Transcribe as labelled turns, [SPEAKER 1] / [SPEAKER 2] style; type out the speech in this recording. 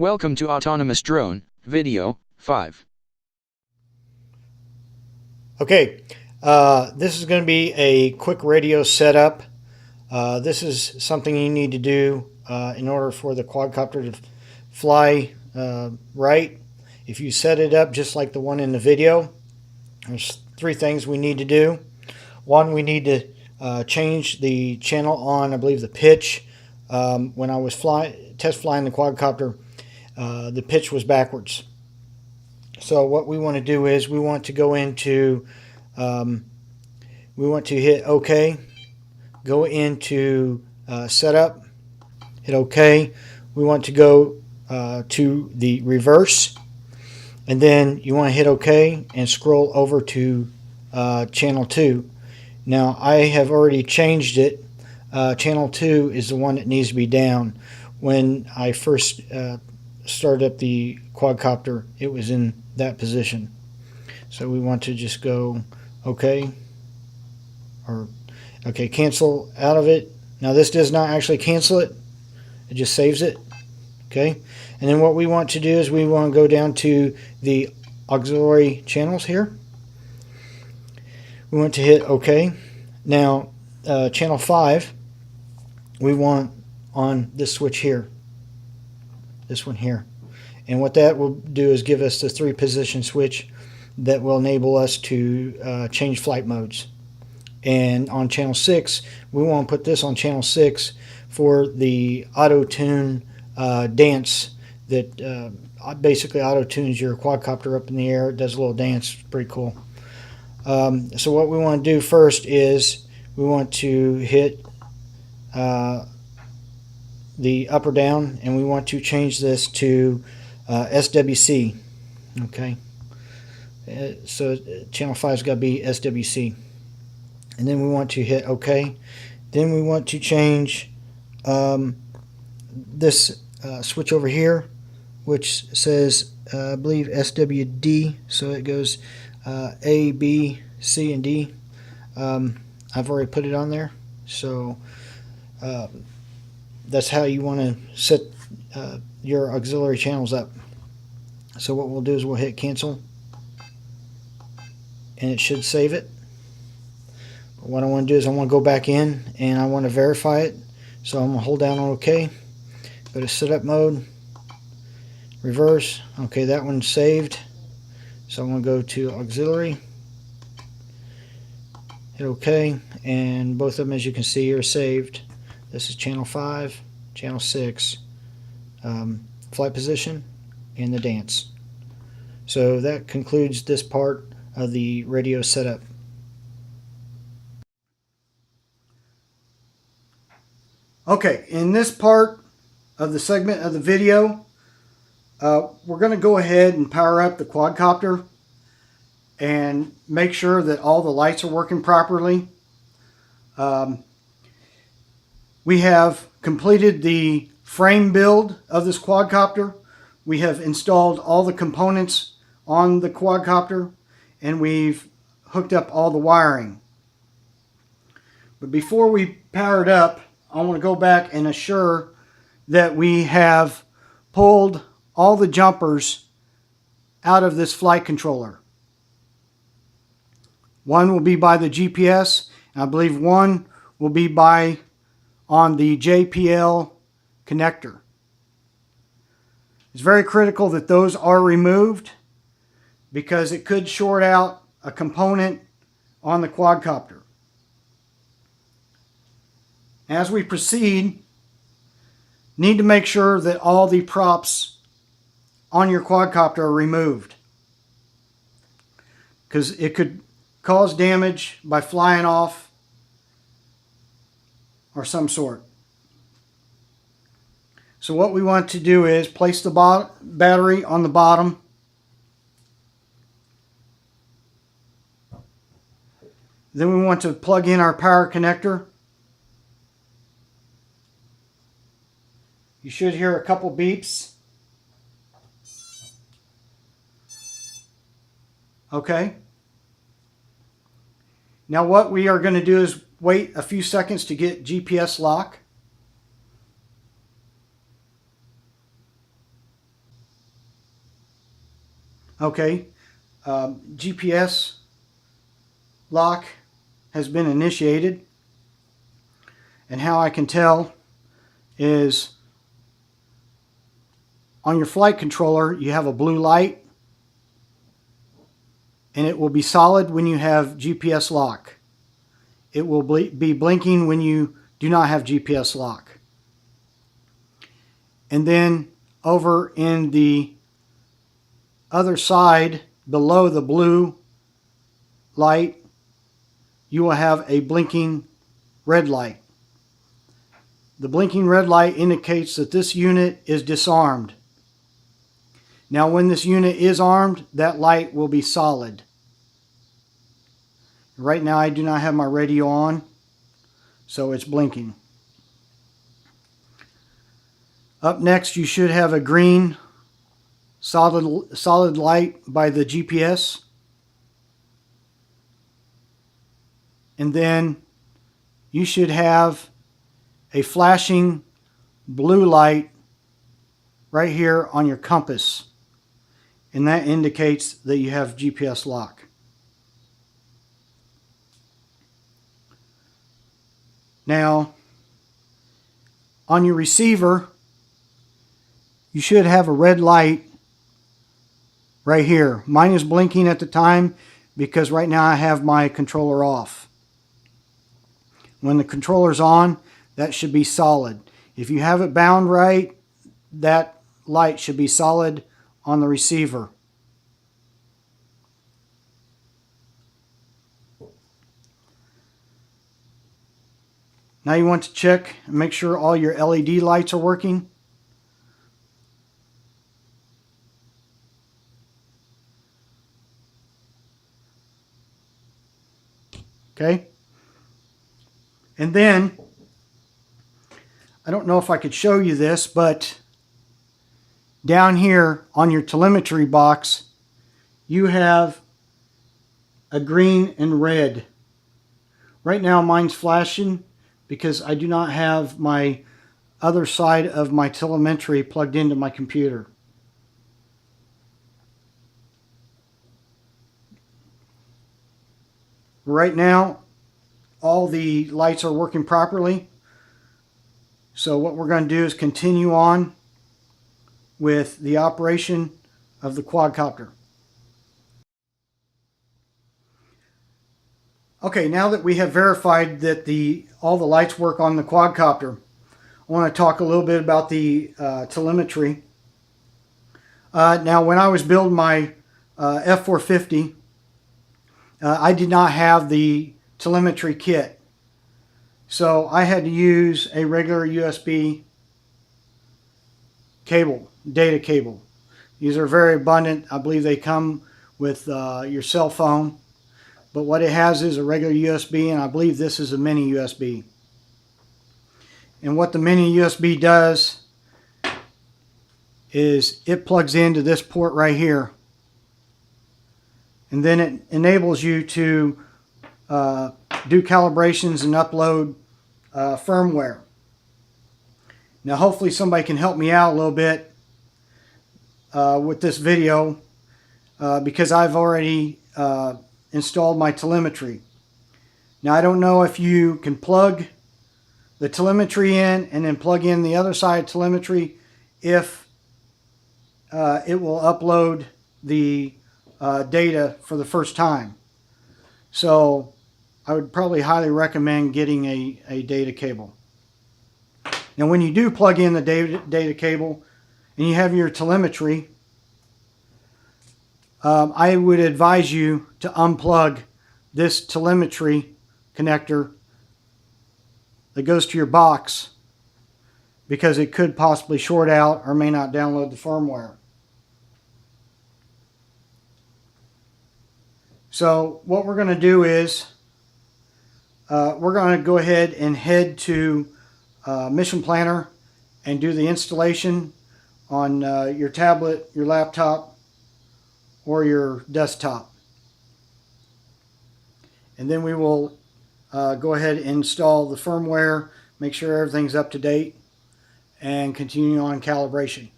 [SPEAKER 1] Welcome to Autonomous Drone, Video 5.
[SPEAKER 2] Okay, this is going to be a quick radio setup. This is something you need to do in order for the quadcopter to fly right. If you set it up just like the one in the video, there's three things we need to do. One, we need to change the channel on, I believe, the pitch. When I was test flying the quadcopter, the pitch was backwards. So what we want to do is we want to go into, we want to hit OK, go into setup, hit OK. We want to go to the reverse, and then you want to hit OK and scroll over to channel 2. Now I have already changed it. Channel 2 is the one that needs to be down. When I first started up the quadcopter, it was in that position. So we want to just go OK, or OK, cancel out of it. Now this does not actually cancel it, it just saves it. Okay, and then what we want to do is we want to go down to the auxiliary channels here. We want to hit OK. Now channel 5 we want on this switch here, this one here. And what that will do is give us the 3-position switch that will enable us to change flight modes. And on channel 6, we want to put this on channel 6 for the auto-tune dance that basically auto-tunes your quadcopter up in the air. It does a little dance. It's pretty cool. So what we want to do first is we want to hit the up or down, and we want to change this to SWC. Okay, so channel 5's got to be SWC, and then we want to hit OK. Then we want to change this switch over here, which says I believe SWD, so it goes A, B, C, and D. I've already put it on there, so that's how you want to set your auxiliary channels up. So what we'll do is we'll hit cancel, and it should save it. But what I want to do is I want to go back in and I want to verify it. So I'm going to hold down on OK, go to setup mode, reverse. Okay, that one's saved. So I'm going to go to auxiliary, hit OK, and both of them, as you can see, are saved. This is channel 5, channel 6, flight position, and the dance. So that concludes this part of the radio setup. Okay, in this part of the segment of the video, we're going to go ahead and power up the quadcopter and make sure that all the lights are working properly. We have completed the frame build of this quadcopter. We have installed all the components on the quadcopter, and we've hooked up all the wiring. But before we power it up, I want to go back and assure that we have pulled all the jumpers out of this flight controller. One will be by the GPS, and I believe one will be on the JPL connector. It's very critical that those are removed because it could short out a component on the quadcopter. As we proceed, need to make sure that all the props on your quadcopter are removed, because it could cause damage by flying off or some sort. So what we want to do is place the battery on the bottom. Then we want to plug in our power connector. You should hear a couple beeps. Okay. Now what we are going to do is wait a few seconds to get GPS lock. Okay, GPS lock has been initiated, and how I can tell is on your flight controller you have a blue light, and it will be solid when you have GPS lock. It will be blinking when you do not have GPS lock. And then over in the other side below the blue light, you will have a blinking red light. The blinking red light indicates that this unit is disarmed. Now when this unit is armed, that light will be solid. Right now I do not have my radio on, so it's blinking. Up next, you should have a green solid light by the GPS. And then you should have a flashing blue light right here on your compass. And that indicates that you have GPS lock. Now, on your receiver, you should have a red light right here. Mine is blinking at the time because right now I have my controller off. When the controller's on, that should be solid. If you have it bound right, that light should be solid on the receiver. Now you want to check and make sure all your LED lights are working. Okay. And then, I don't know if I could show you this, but down here on your telemetry box, you have a green and red. Right now mine's flashing because I do not have my other side of my telemetry plugged into my computer. Right now, all the lights are working properly. So what we're going to do is continue on with the operation of the quadcopter. Okay, now that we have verified that all the lights work on the quadcopter, I want to talk a little bit about the telemetry. Now, when I was building my F450, I did not have the telemetry kit. So I had to use a regular USB cable, data cable. These are very abundant. I believe they come with your cell phone. But what it has is a regular USB, and I believe this is a mini USB. And what the mini USB does is it plugs into this port right here. And then it enables you to do calibrations and upload firmware. Now hopefully somebody can help me out a little bit with this video because I've already installed my telemetry. Now I don't know if you can plug the telemetry in and then plug in the other side of telemetry if it will upload the data for the first time. So I would probably highly recommend getting a data cable. Now when you do plug in the data cable and you have your telemetry, I would advise you to unplug this telemetry connector that goes to your box because it could possibly short out or may not download the firmware. So what we're going to do is we're going to go ahead and head to Mission Planner and do the installation on your tablet, your laptop, or your desktop. And then we will go ahead and install the firmware, make sure everything's up to date, and continue on calibration.